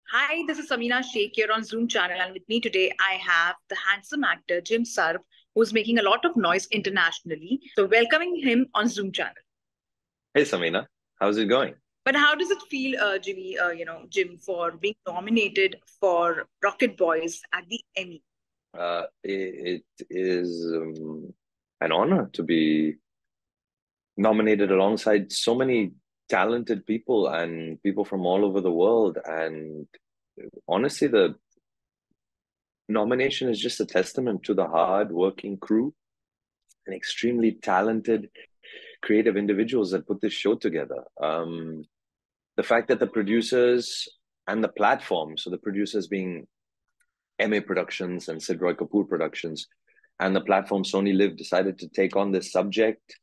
Hi, this is Samina Sheikh here on Zoom channel, and with me today I have the handsome actor Jim Sarbh, who's making a lot of noise internationally. So, welcoming him on Zoom channel. Hey Samina, how's it going? But how does it feel, Jim, for being nominated for Rocket Boys at the Emmy? It is an honor to be nominated alongside so many talented people and people from all over the world. And honestly, the nomination is just a testament to the hard-working crew and extremely talented, creative individuals that put this show together. The fact that the producers and the platform, so the producers being Emmy Productions and Sid Roy Kapoor Productions, and the platform Sony Live decided to take on this subject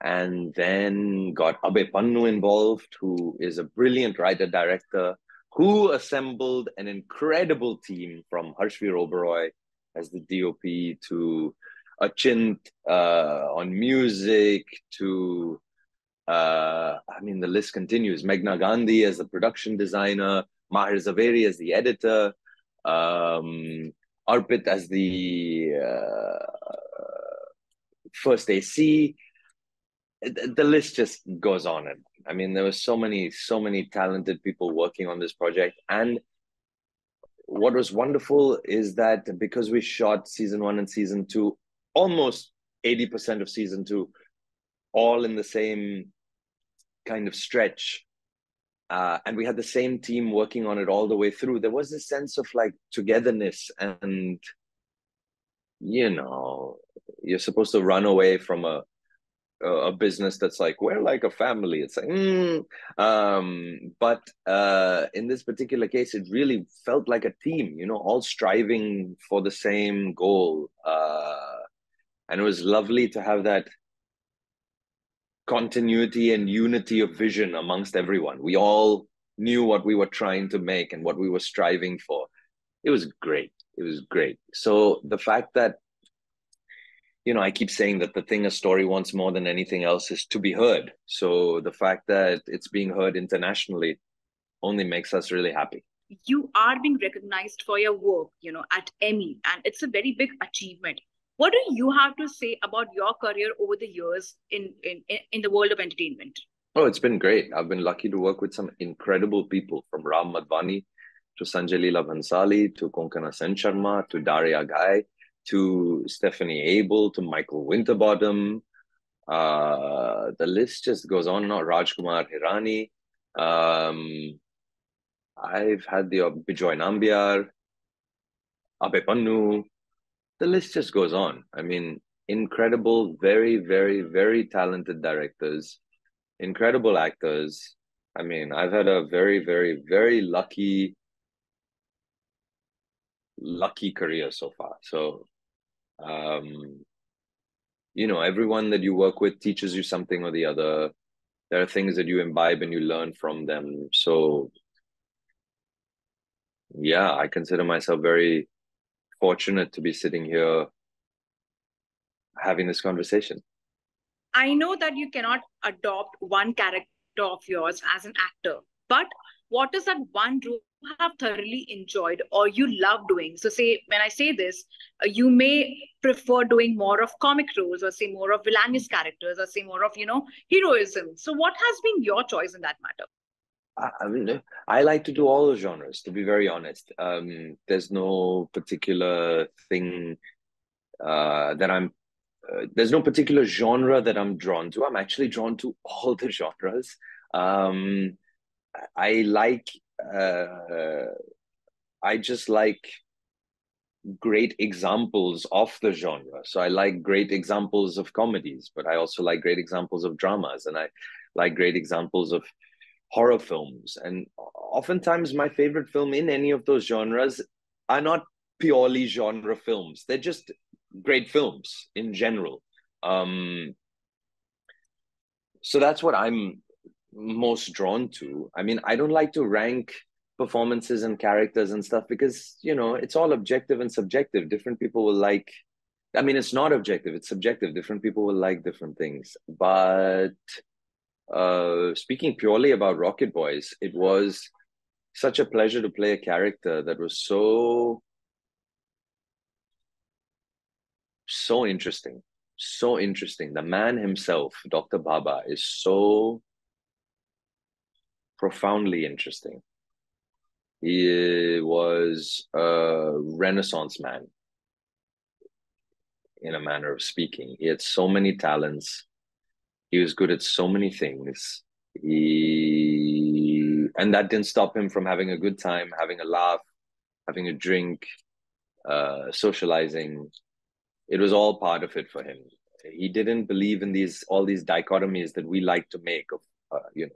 and then got Abe Pannu involved, who is a brilliant writer director who assembled an incredible team from Harshvir Oberoi as the DOP to Achint on music to the list continues. Meghna Gandhi as the production designer, Mahir Zaveri as the editor, um, Arpit as the first AC. The list just goes on. And I mean, there were so many talented people working on this project. And what was wonderful is that because we shot season one and season two, almost 80% of season two, all in the same kind of stretch. And we had the same team working on it all the way through. There was this sense of like togetherness, and you're supposed to run away from a business that's like we're like a family. It's like, but in this particular case, it really felt like a team. All striving for the same goal, and it was lovely to have that continuity and unity of vision amongst everyone. We all knew what we were trying to make and what we were striving for. It was great. It was great. So the fact that, I keep saying that the thing a story wants more than anything else is to be heard. So the fact that it's being heard internationally only makes us really happy. You are being recognized for your work, at Emmy, and it's a very big achievement. What do you have to say about your career over the years in the world of entertainment? Oh, it's been great. I've been lucky to work with some incredible people, from Ram Madhvani to Sanjay Leela Bhansali to Konkana Sen Sharma to Daria Ghai to Stephanie Abel to Michael Winterbottom. The list just goes on. Now, Rajkumar Hirani. I've had the Bijoy Nambiar, Abe Pannu. The list just goes on. I mean, incredible, very, very, very talented directors, incredible actors. I mean, I've had a very, very, very lucky career so far. So, everyone that you work with teaches you something or the other. There are things that you imbibe and you learn from them. So, yeah, I consider myself very fortunate to be sitting here having this conversation. I know that you cannot adopt one character of yours as an actor, but what is that one role you have thoroughly enjoyed or you love doing? So, say, when I say this, you may prefer doing more of comic roles, or say more of villainous characters, or say more of, heroism. So, what has been your choice in that matter? I like to do all the genres, to be very honest. There's no particular thing that there's no particular genre that I'm drawn to. I'm actually drawn to all the genres. Um, I like, I just like great examples of the genre. So I like great examples of comedies, but I also like great examples of dramas, and I like great examples of horror films. And oftentimes, my favorite film in any of those genres are not purely genre films. They're just great films in general. So that's what I'm most drawn to. I mean, I don't like to rank performances and characters and stuff because, it's all objective and subjective. Different people will like, I mean, it's not objective, it's subjective. Different people will like different things. But speaking purely about Rocket Boys, it was such a pleasure to play a character that was so interesting. So interesting. The man himself, Dr. Baba, is so profoundly interesting. He was a Renaissance man, in a manner of speaking. He had so many talents. He was good at so many things. And that didn't stop him from having a good time, having a laugh, having a drink, socializing. It was all part of it for him. He didn't believe in all these dichotomies that we like to make of,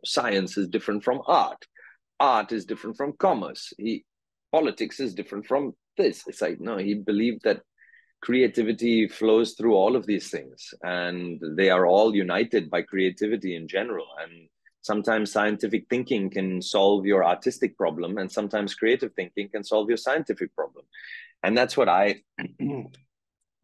science is different from art. Art is different from commerce. Politics is different from this. It's like, no, he believed that creativity flows through all of these things, and they are all united by creativity in general. And sometimes scientific thinking can solve your artistic problem, and sometimes creative thinking can solve your scientific problem. And that's what I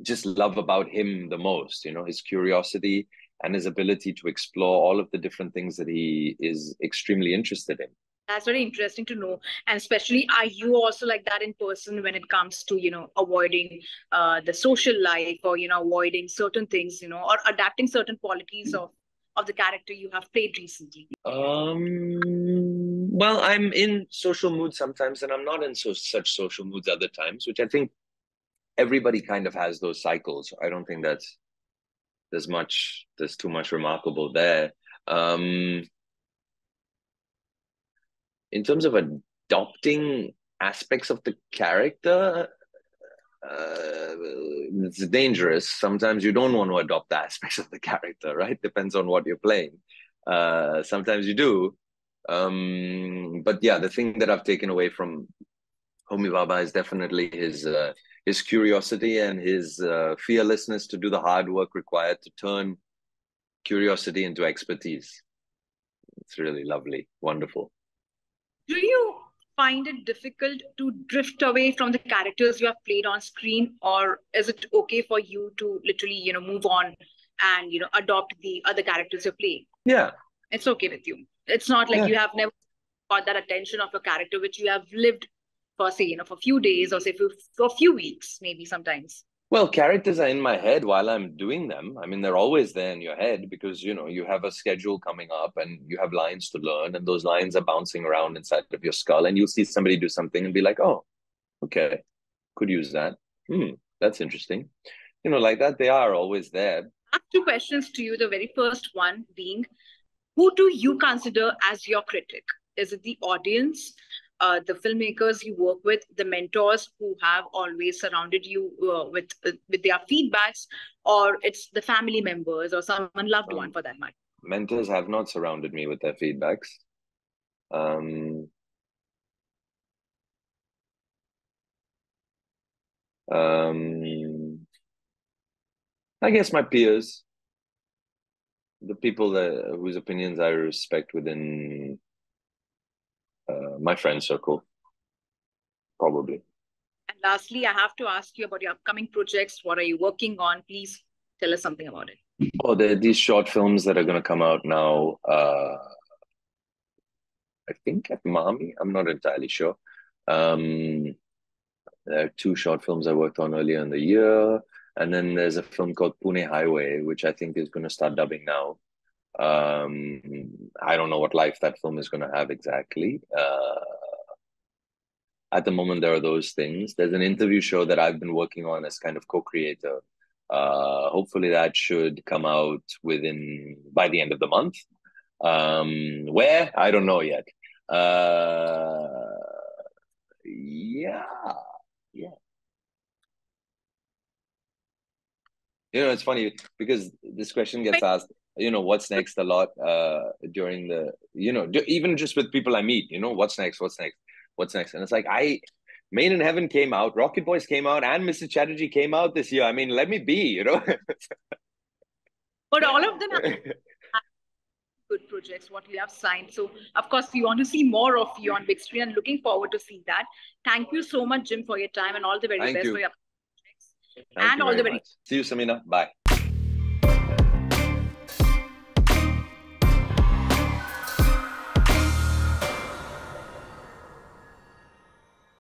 just love about him the most, his curiosity and his ability to explore all of the different things that he is extremely interested in. That's very interesting to know. And especially, are you also like that in person when it comes to, avoiding the social life, or, avoiding certain things, or adapting certain qualities of the character you have played recently? Well, I'm in social moods sometimes, and I'm not in such social moods other times, which I think everybody kind of has those cycles. I don't think there's too much remarkable there. In terms of adopting aspects of the character, it's dangerous. Sometimes you don't want to adopt the aspects of the character, right? Depends on what you're playing. Sometimes you do. But yeah, the thing that I've taken away from Homi Bhabha is definitely his curiosity and his fearlessness to do the hard work required to turn curiosity into expertise. It's really lovely, wonderful. Do you find it difficult to drift away from the characters you have played on screen, or is it okay for you to literally, move on and, adopt the other characters you play? Yeah. It's okay with you. It's not like you have never got that attention of a character which you have lived for, say, for a few days, or say for a few weeks, maybe sometimes. Well, characters are in my head while I'm doing them. I mean, they're always there in your head because, you have a schedule coming up and you have lines to learn, and those lines are bouncing around inside of your skull, and you'll see somebody do something and be like, oh, okay, could use that. That's interesting. Like that, they are always there. I have two questions to you. The very first one being, who do you consider as your critic? Is it the audience, the filmmakers you work with, the mentors who have always surrounded you with their feedbacks, or it's the family members or someone loved one for that matter? Mentors have not surrounded me with their feedbacks. I guess my peers, the people whose opinions I respect within my friend circle, probably. And lastly, I have to ask you about your upcoming projects. What are you working on? Please tell us something about it. Oh, there are these short films that are going to come out now. I think at Mami. I'm not entirely sure. There are two short films I worked on earlier in the year. And then there's a film called Pune Highway, which I think is going to start dubbing now. I don't know what life that film is going to have exactly. At the moment, there are those things. There's an interview show that I've been working on as kind of co-creator. Hopefully that should come out by the end of the month. Where? I don't know yet. Yeah. It's funny because this question gets asked, what's next a lot during the, even just with people I meet, what's next? And it's like, Made in Heaven came out, Rocket Boys came out, and Mr. Chatterjee came out this year. I mean, let me be, But all of them have good projects, what you have signed. So, of course, we want to see more of you on big screen, and looking forward to see that. Thank you so much, Jim, for your time, and all the very best for your projects. Thank you all the very much. See you, Samina. Bye.